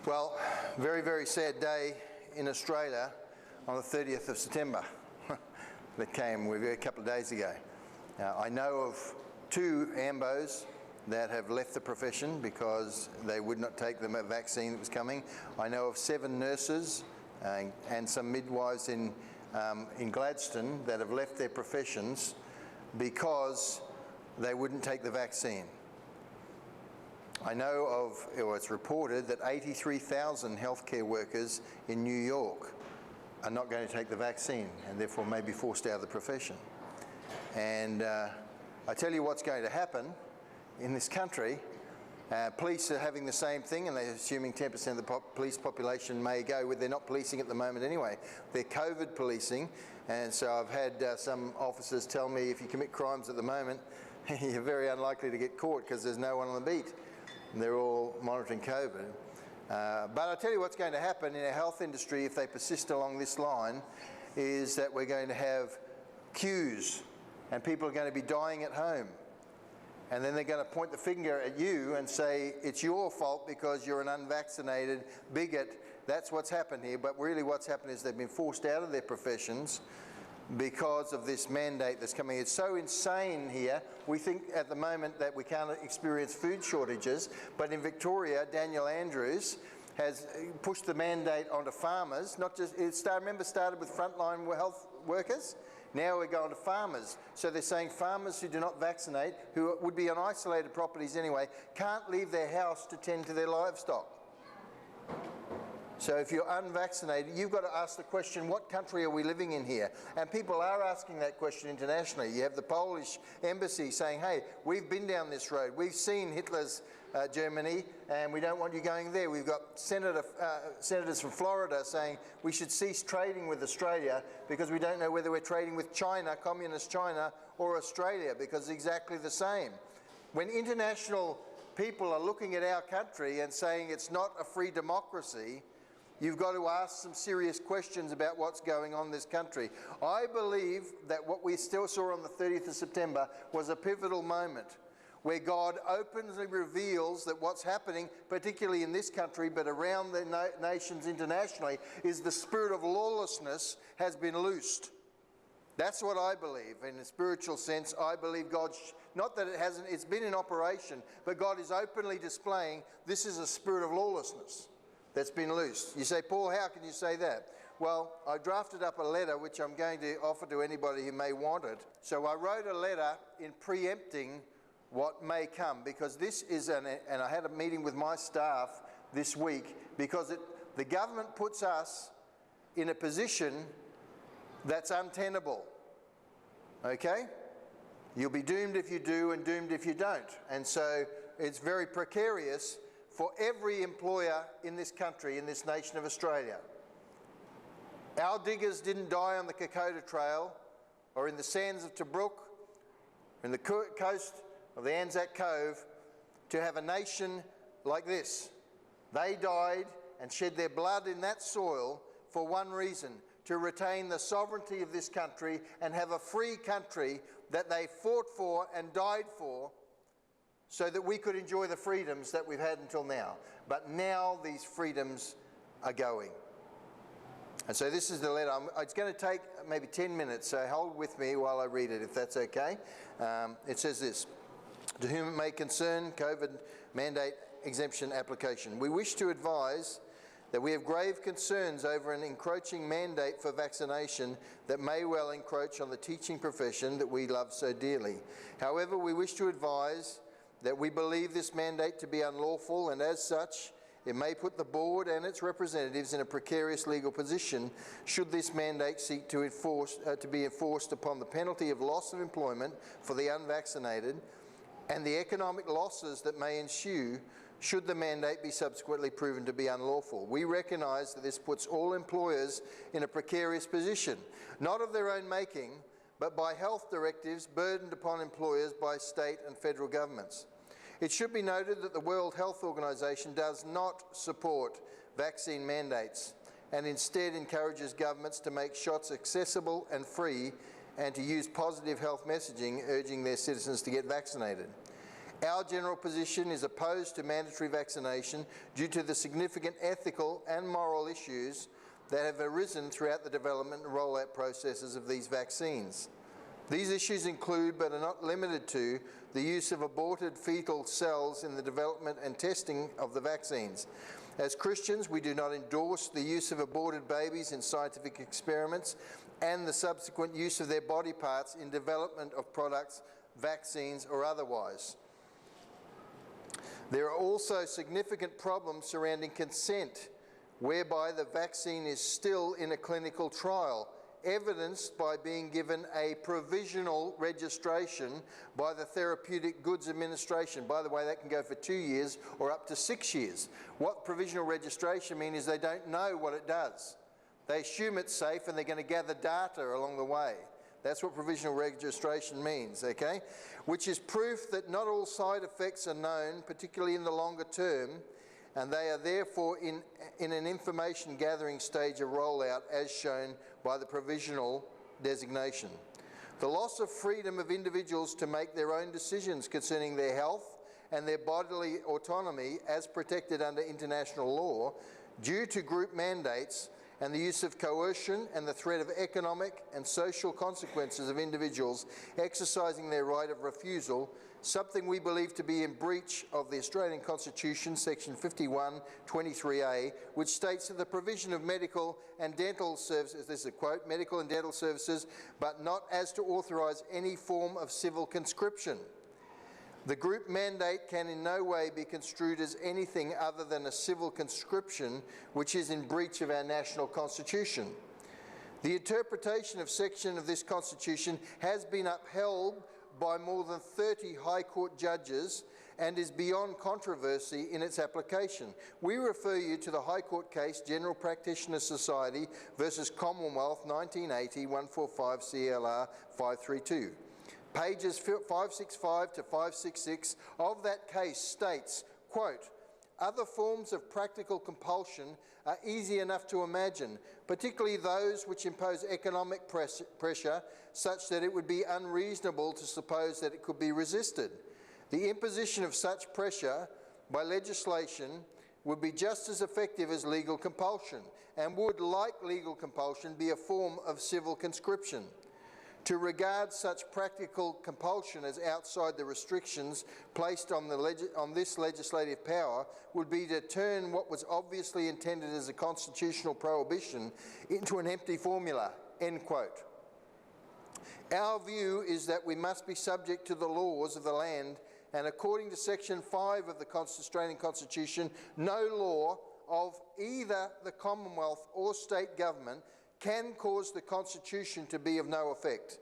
Well, very, very sad day in Australia on the 30th of September that came a couple of days ago. I know of 2 AMBOs that have left the profession because they would not take the vaccine that was coming. I know of 7 nurses and some midwives in Gladstone that have left their professions because they wouldn't take the vaccine. I know of, or it's reported, that 83,000 healthcare workers in New York are not going to take the vaccine and therefore may be forced out of the profession. And I tell you what's going to happen in this country. Police are having the same thing, and they're assuming 10% of the police population may go. They're not policing at the moment anyway. They're COVID policing, and so I've had some officers tell me if you commit crimes at the moment, you're very unlikely to get caught because there's no one on the beat. They're all monitoring COVID. But I'll tell you what's going to happen in our health industry if they persist along this line is that we're going to have queues and people are going to be dying at home. And then they're going to point the finger at you and say, it's your fault because you're an unvaccinated bigot. That's what's happened here. But really what's happened is they've been forced out of their professions because of this mandate that's coming. It's so insane here. We think at the moment that we can't experience food shortages, but in Victoria, Daniel Andrews has pushed the mandate onto farmers. Not just, remember, started with frontline health workers. Now we're going to farmers. So they're saying farmers who do not vaccinate, who would be on isolated properties anyway, can't leave their house to tend to their livestock. So if you're unvaccinated, you've got to ask the question, what country are we living in here? And people are asking that question internationally. You have the Polish embassy saying, hey, we've been down this road. We've seen Hitler's Germany, and we don't want you going there. We've got senators from Florida saying we should cease trading with Australia because we don't know whether we're trading with China, communist China, or Australia, because it's exactly the same. When international people are looking at our country and saying it's not a free democracy, you've got to ask some serious questions about what's going on in this country. I believe that what we still saw on the 30th of September was a pivotal moment where God openly reveals that what's happening, particularly in this country, but around the nations internationally, is the spirit of lawlessness has been loosed. That's what I believe. In a spiritual sense, I believe God, not that it hasn't, it's been in operation, but God is openly displaying this is a spirit of lawlessness that's been loosed. You say, Paul, how can you say that? Well, I drafted up a letter which I'm going to offer to anybody who may want it. So I wrote a letter in preempting what may come, because this is, and I had a meeting with my staff this week, because the government puts us in a position that's untenable, okay? You'll be doomed if you do and doomed if you don't. And so it's very precarious for every employer in this country, in this nation of Australia. Our diggers didn't die on the Kokoda Trail or in the sands of Tobruk, or in the coast of the Anzac Cove to have a nation like this. They died and shed their blood in that soil for one reason, to retain the sovereignty of this country and have a free country that they fought for and died for, so that we could enjoy the freedoms that we've had until now. But now these freedoms are going. And so this is the letter. It's going to take maybe 10 minutes, so hold with me while I read it, if that's okay. It says this: to whom it may concern, COVID mandate exemption application. We wish to advise that we have grave concerns over an encroaching mandate for vaccination that may well encroach on the teaching profession that we love so dearly. However, we wish to advise that we believe this mandate to be unlawful, and as such, it may put the board and its representatives in a precarious legal position should this mandate seek to be enforced upon the penalty of loss of employment for the unvaccinated and the economic losses that may ensue should the mandate be subsequently proven to be unlawful. We recognise that this puts all employers in a precarious position, not of their own making, but by health directives burdened upon employers by state and federal governments. It should be noted that the World Health Organization does not support vaccine mandates and instead encourages governments to make shots accessible and free and to use positive health messaging urging their citizens to get vaccinated. Our general position is opposed to mandatory vaccination due to the significant ethical and moral issues that have arisen throughout the development and rollout processes of these vaccines. These issues include, but are not limited to, the use of aborted fetal cells in the development and testing of the vaccines. As Christians, we do not endorse the use of aborted babies in scientific experiments and the subsequent use of their body parts in development of products, vaccines or otherwise. There are also significant problems surrounding consent, whereby the vaccine is still in a clinical trial, evidenced by being given a provisional registration by the Therapeutic Goods Administration. By the way, that can go for 2 years or up to 6 years. What provisional registration means is they don't know what it does. They assume it's safe and they're going to gather data along the way. That's what provisional registration means, okay? Which is proof that not all side effects are known, particularly in the longer term, and they are therefore in an information gathering stage of rollout as shown by the provisional designation. The loss of freedom of individuals to make their own decisions concerning their health and their bodily autonomy as protected under international law due to group mandates and the use of coercion and the threat of economic and social consequences of individuals exercising their right of refusal, something we believe to be in breach of the Australian Constitution, section 51(23)(a), which states that the provision of medical and dental services, this is a quote, medical and dental services, but not as to authorise any form of civil conscription. The group mandate can in no way be construed as anything other than a civil conscription, which is in breach of our national constitution. The interpretation of section of this constitution has been upheld by more than 30 High Court judges and is beyond controversy in its application. We refer you to the High Court case General Practitioner Society versus Commonwealth 1980 145 CLR 532. Pages 565 to 566 of that case states, quote, "Other forms of practical compulsion are easy enough to imagine, particularly those which impose economic pressure such that it would be unreasonable to suppose that it could be resisted. The imposition of such pressure by legislation would be just as effective as legal compulsion and would, like legal compulsion, be a form of civil conscription. To regard such practical compulsion as outside the restrictions placed on this legislative power would be to turn what was obviously intended as a constitutional prohibition into an empty formula," end quote. Our view is that we must be subject to the laws of the land, and according to section 5 of the Australian Constitution, no law of either the Commonwealth or state government can cause the Constitution to be of no effect.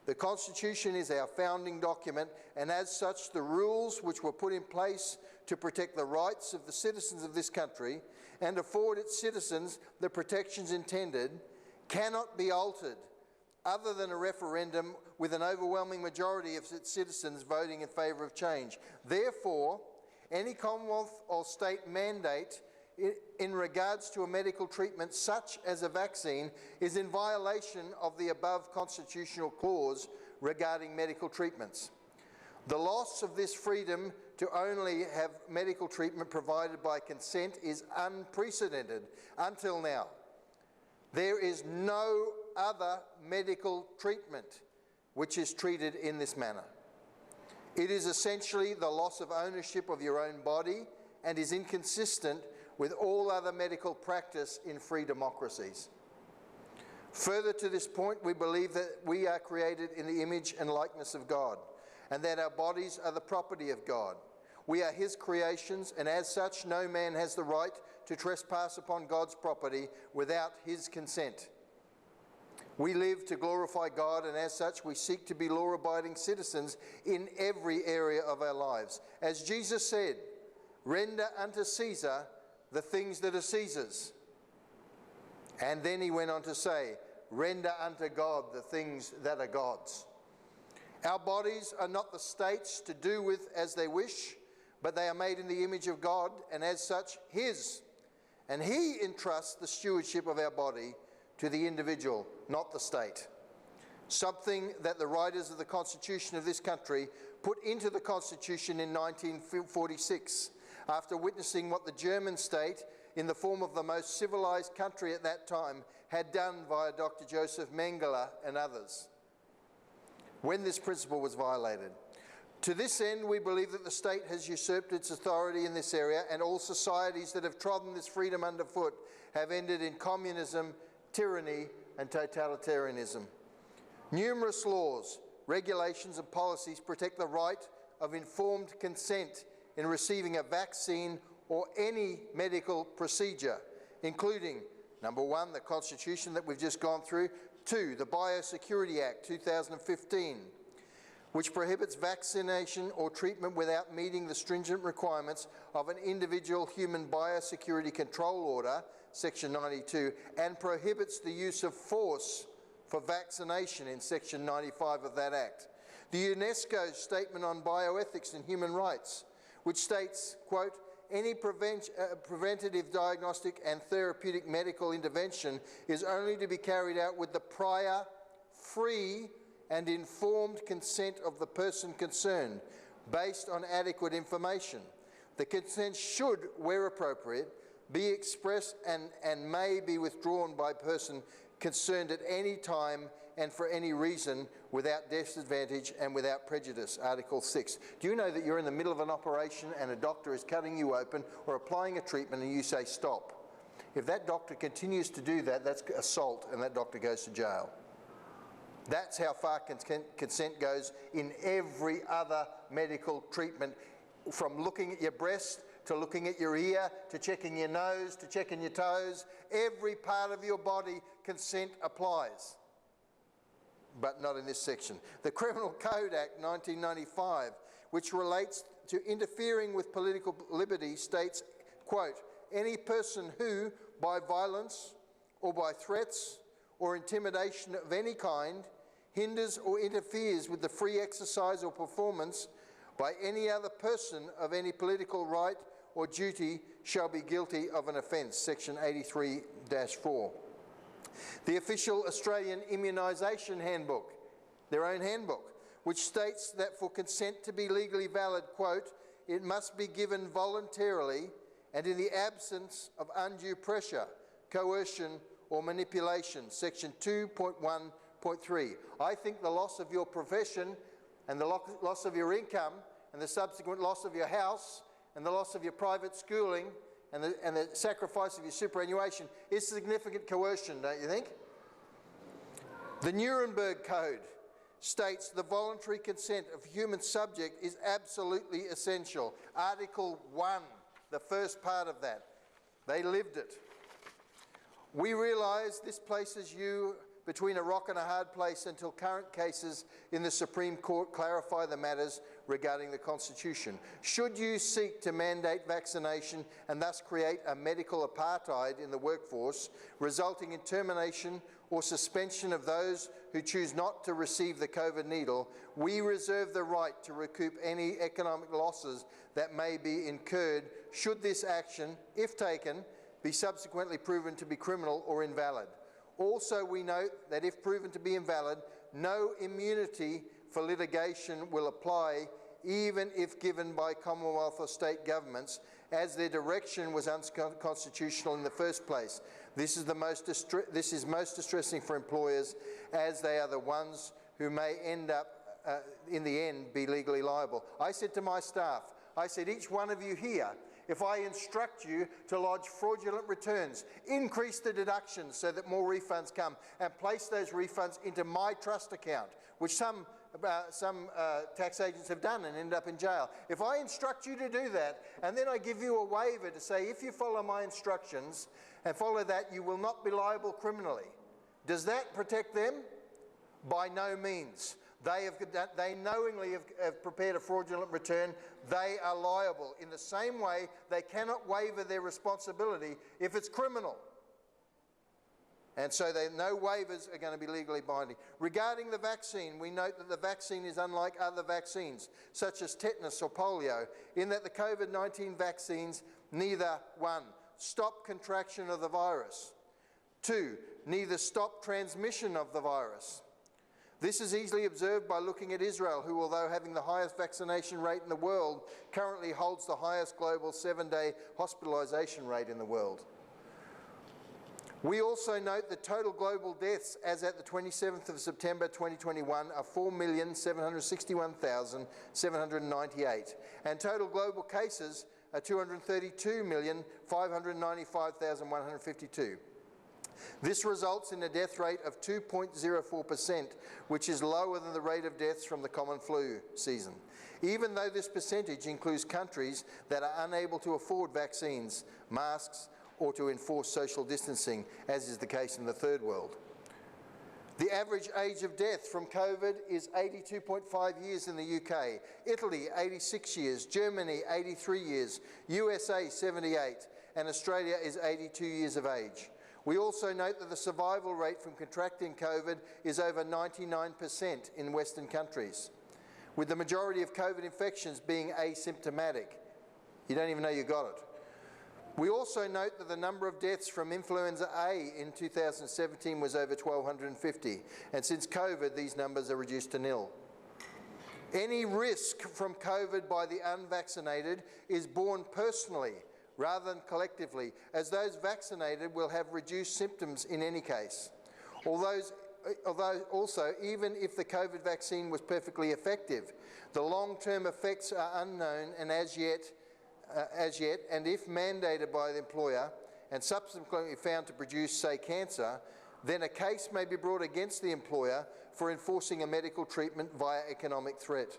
The Constitution is our founding document, and as such, the rules which were put in place to protect the rights of the citizens of this country and afford its citizens the protections intended cannot be altered other than a referendum with an overwhelming majority of its citizens voting in favour of change. Therefore, any Commonwealth or state mandate in regards to a medical treatment such as a vaccine is in violation of the above constitutional clause regarding medical treatments. The loss of this freedom to only have medical treatment provided by consent is unprecedented until now. There is no other medical treatment which is treated in this manner. It is essentially the loss of ownership of your own body and is inconsistent with all other medical practice in free democracies. Further to this point, we believe that we are created in the image and likeness of God, and that our bodies are the property of God. We are His creations, and as such, no man has the right to trespass upon God's property without His consent. We live to glorify God, and as such, we seek to be law-abiding citizens in every area of our lives. As Jesus said, "Render unto Caesar the things that are Caesar's." And then he went on to say, "Render unto God the things that are God's." Our bodies are not the state's to do with as they wish, but they are made in the image of God and as such His. And He entrusts the stewardship of our body to the individual, not the state. Something that the writers of the Constitution of this country put into the Constitution in 1946, after witnessing what the German state, in the form of the most civilised country at that time, had done via Dr. Joseph Mengele and others, when this principle was violated. To this end, we believe that the state has usurped its authority in this area, and all societies that have trodden this freedom underfoot have ended in communism, tyranny, and totalitarianism. Numerous laws, regulations, and policies protect the right of informed consent in receiving a vaccine or any medical procedure, including, number 1, the Constitution that we've just gone through, 2, the Biosecurity Act 2015, which prohibits vaccination or treatment without meeting the stringent requirements of an individual human biosecurity control order, Section 92, and prohibits the use of force for vaccination in Section 95 of that Act. The UNESCO Statement on Bioethics and Human Rights, which states, quote, any preventative diagnostic and therapeutic medical intervention is only to be carried out with the prior, free, and informed consent of the person concerned, based on adequate information. The consent should, where appropriate, be expressed and may be withdrawn by person concerned at any time and for any reason without disadvantage and without prejudice, Article 6. Do you know that you're in the middle of an operation and a doctor is cutting you open or applying a treatment and you say stop? If that doctor continues to do that, that's assault and that doctor goes to jail. That's how far consent goes in every other medical treatment, from looking at your breast to looking at your ear, to checking your nose, to checking your toes. Every part of your body, consent applies, but not in this section. The Criminal Code Act 1995, which relates to interfering with political liberty, states, quote, any person who, by violence or by threats or intimidation of any kind, hinders or interferes with the free exercise or performance by any other person of any political right or duty shall be guilty of an offence, Section 83-4. The official Australian Immunisation Handbook, their own handbook, which states that for consent to be legally valid, quote, it must be given voluntarily and in the absence of undue pressure, coercion or manipulation, Section 2.1.3. I think the loss of your profession and the loss of your income and the subsequent loss of your house and the loss of your private schooling and the sacrifice of your superannuation is significant coercion, don't you think? The Nuremberg Code states the voluntary consent of human subject is absolutely essential. Article 1, the first part of that. They lived it. We realise this places you between a rock and a hard place until current cases in the Supreme Court clarify the matters regarding the Constitution. Should you seek to mandate vaccination and thus create a medical apartheid in the workforce, resulting in termination or suspension of those who choose not to receive the COVID needle, we reserve the right to recoup any economic losses that may be incurred should this action, if taken, be subsequently proven to be criminal or invalid. Also, we note that if proven to be invalid, no immunity for litigation will apply, even if given by Commonwealth or state governments, as their direction was unconstitutional in the first place. This is most distressing for employers, as they are the ones who may end up, in the end, be legally liable. I said to my staff, I said, each one of you here, if I instruct you to lodge fraudulent returns, increase the deductions so that more refunds come, and place those refunds into my trust account, which some tax agents have done and end up in jail. If I instruct you to do that, and then I give you a waiver to say, if you follow my instructions and follow that, you will not be liable criminally. Does that protect them? By no means. They knowingly have prepared a fraudulent return. They are liable. In the same way, they cannot waiver their responsibility if it's criminal. And so no waivers are going to be legally binding. Regarding the vaccine, we note that the vaccine is unlike other vaccines, such as tetanus or polio, in that the COVID-19 vaccines neither, 1, stop contraction of the virus, 2, neither stop transmission of the virus, This is easily observed by looking at Israel, who, although having the highest vaccination rate in the world, currently holds the highest global 7-day hospitalisation rate in the world. We also note that total global deaths as at the 27th of September 2021 are 4,761,798, and total global cases are 232,595,152. This results in a death rate of 2.04%, which is lower than the rate of deaths from the common flu season, even though this percentage includes countries that are unable to afford vaccines, masks, or to enforce social distancing, as is the case in the third world. The average age of death from COVID is 82.5 years in the UK, Italy 86 years, Germany 83 years, USA 78, and Australia is 82 years of age. We also note that the survival rate from contracting COVID is over 99% in Western countries, with the majority of COVID infections being asymptomatic. You don't even know you got it. We also note that the number of deaths from influenza A in 2017 was over 1,250, and since COVID, these numbers are reduced to nil. Any risk from COVID by the unvaccinated is borne personally rather than collectively, as those vaccinated will have reduced symptoms in any case. Although also, even if the COVID vaccine was perfectly effective, the long-term effects are unknown and as yet, and if mandated by the employer and subsequently found to produce, say, cancer, then a case may be brought against the employer for enforcing a medical treatment via economic threat.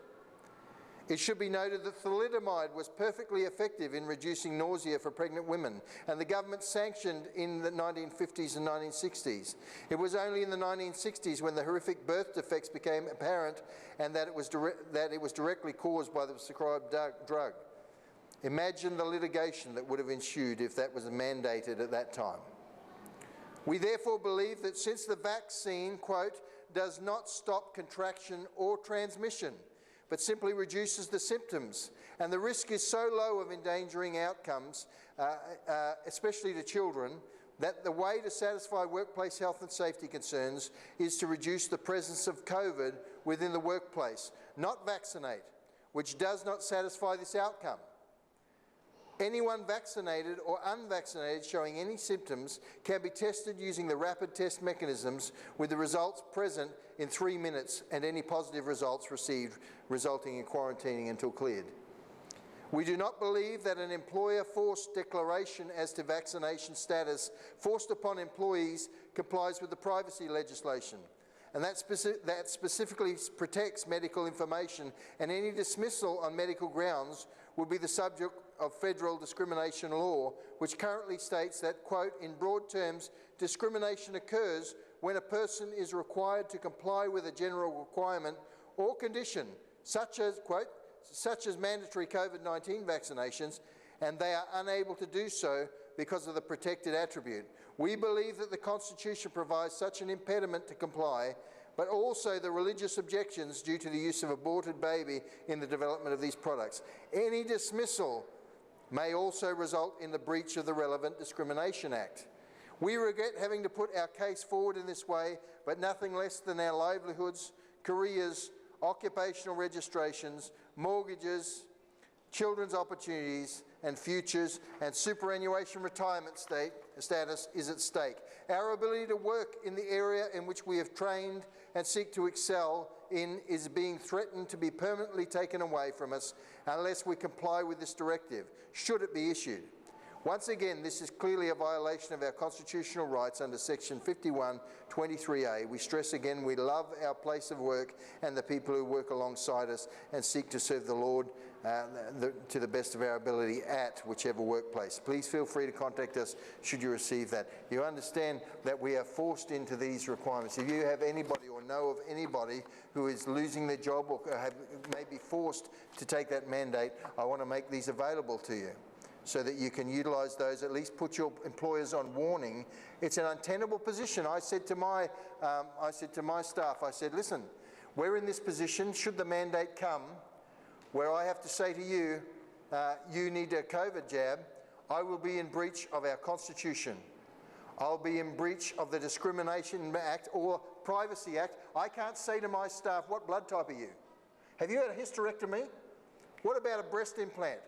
It should be noted that thalidomide was perfectly effective in reducing nausea for pregnant women, and the government sanctioned in the 1950s and 1960s. It was only in the 1960s when the horrific birth defects became apparent and that it was directly caused by the prescribed drug. Imagine the litigation that would have ensued if that was mandated at that time. We therefore believe that since the vaccine, quote, does not stop contraction or transmission, but simply reduces the symptoms, and the risk is so low of endangering outcomes, especially to children, that the way to satisfy workplace health and safety concerns is to reduce the presence of COVID within the workplace, not vaccinate, which does not satisfy this outcome. Anyone vaccinated or unvaccinated showing any symptoms can be tested using the rapid test mechanisms, with the results present in 3 minutes and any positive results received resulting in quarantining until cleared. We do not believe that an employer-forced declaration as to vaccination status forced upon employees complies with the privacy legislation, and that specifically protects medical information, and any dismissal on medical grounds would be the subject of federal discrimination law, which currently states that, quote, in broad terms, discrimination occurs when a person is required to comply with a general requirement or condition, such as, quote, such as mandatory COVID-19 vaccinations, and they are unable to do so because of the protected attribute. We believe that the Constitution provides such an impediment to comply, but also the religious objections due to the use of aborted baby in the development of these products. Any dismissal may also result in the breach of the relevant Discrimination Act. We regret having to put our case forward in this way, but nothing less than our livelihoods, careers, occupational registrations, mortgages, children's opportunities and futures, and superannuation retirement status is at stake. Our ability to work in the area in which we have trained and seek to excel in is being threatened to be permanently taken away from us unless we comply with this directive, should it be issued. Once again, this is clearly a violation of our constitutional rights under section 51(23)(a). We stress again we love our place of work and the people who work alongside us and seek to serve the Lord to the best of our ability at whichever workplace. Please feel free to contact us should you receive that. You understand that we are forced into these requirements. If you have anybody or know of anybody who is losing their job or may be forced to take that mandate, I want to make these available to you, so that you can utilise those, at least put your employers on warning. It's an untenable position. I said to my staff, I said, listen, we're in this position, should the mandate come, where I have to say to you, you need a COVID jab, I will be in breach of our Constitution. I'll be in breach of the Discrimination Act or Privacy Act I can't say to my staff, what blood type are you? Have you had a hysterectomy? What about a breast implant?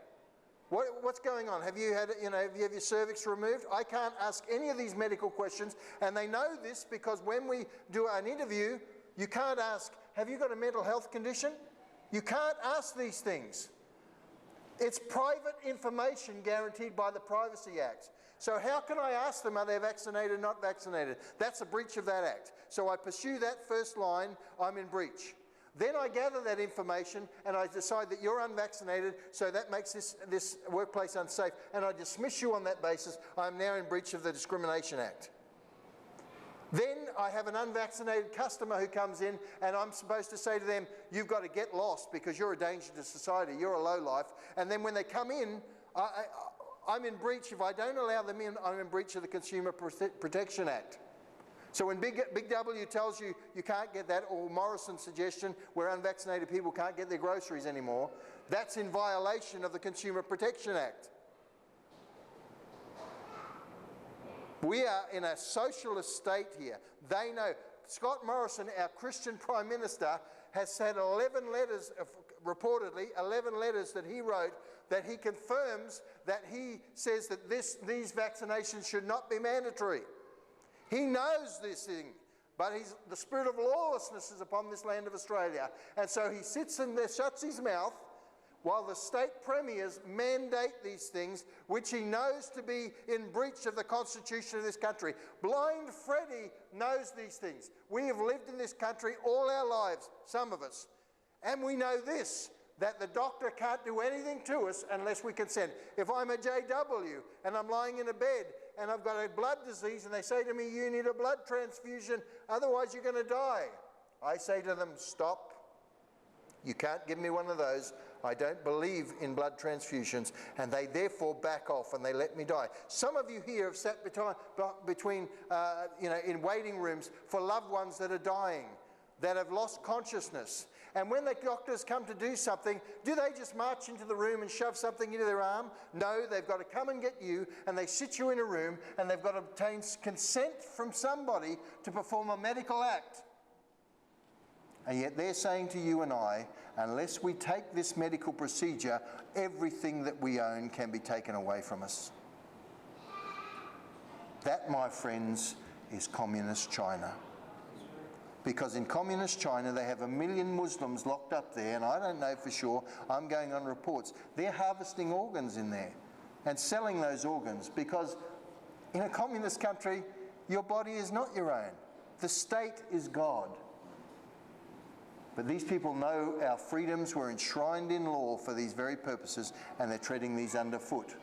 What's going on? Have you had, have you your cervix removed? I can't ask any of these medical questions, and they know this because when we do an interview, you can't ask, have you got a mental health condition? You can't ask these things. It's private information guaranteed by the Privacy Act. So how can I ask them, are they vaccinated or not vaccinated? That's a breach of that act. So I pursue that first line, I'm in breach. Then I gather that information and I decide that you're unvaccinated, so that makes this workplace unsafe, and I dismiss you on that basis. I'm now in breach of the Discrimination Act. Then I have an unvaccinated customer who comes in and I'm supposed to say to them, you've got to get lost because you're a danger to society, you're a lowlife. And then when they come in, I'm in breach. If I don't allow them in, I'm in breach of the Consumer Protection Act. So when Big W tells you you can't get that, or Morrison's suggestion where unvaccinated people can't get their groceries anymore, that's in violation of the Consumer Protection Act. We are in a socialist state here. They know. Scott Morrison, our Christian Prime Minister, has had 11 letters, reportedly 11 letters that he wrote, that he confirms that he says that these vaccinations should not be mandatory. He knows this thing, but the spirit of lawlessness is upon this land of Australia. And so he sits in there, shuts his mouth, while the state premiers mandate these things, which he knows to be in breach of the Constitution of this country. Blind Freddie knows these things. We have lived in this country all our lives, some of us, and we know this, that the doctor can't do anything to us unless we consent. If I'm a JW and I'm lying in a bed and I've got a blood disease and they say to me, you need a blood transfusion, otherwise you're going to die, I say to them, stop. You can't give me one of those. I don't believe in blood transfusions, and they therefore back off and they let me die. Some of you here have sat in waiting rooms for loved ones that are dying, that have lost consciousness. And when the doctors come to do something, do they just march into the room and shove something into their arm? No, they've got to come and get you, and they sit you in a room, and they've got to obtain consent from somebody to perform a medical act. And yet they're saying to you and I, unless we take this medical procedure, everything that we own can be taken away from us. That, my friends, is communist China. Because in communist China, they have 1 million Muslims locked up there, and I don't know for sure, I'm going on reports. They're harvesting organs in there and selling those organs, because in a communist country, your body is not your own. The state is God. But these people know our freedoms were enshrined in law for these very purposes, and they're treading these underfoot.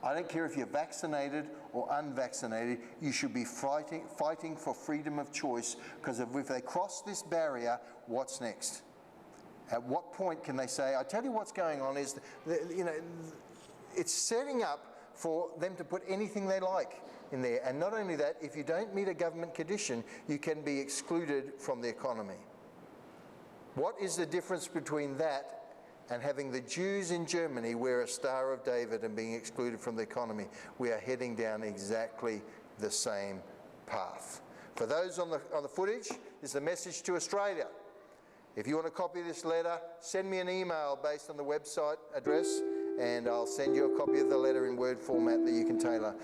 I don't care if you're vaccinated or unvaccinated, you should be fighting for freedom of choice, because if they cross this barrier, what's next? At what point can they say, I tell you what's going on is, it's setting up for them to put anything they like in there. And not only that, if you don't meet a government condition, you can be excluded from the economy. What is the difference between that and having the Jews in Germany wear a Star of David and being excluded from the economy? We are heading down exactly the same path. For those on the footage, this is a message to Australia. If you want a copy of this letter, send me an email based on the website address, and I'll send you a copy of the letter in Word format that you can tailor.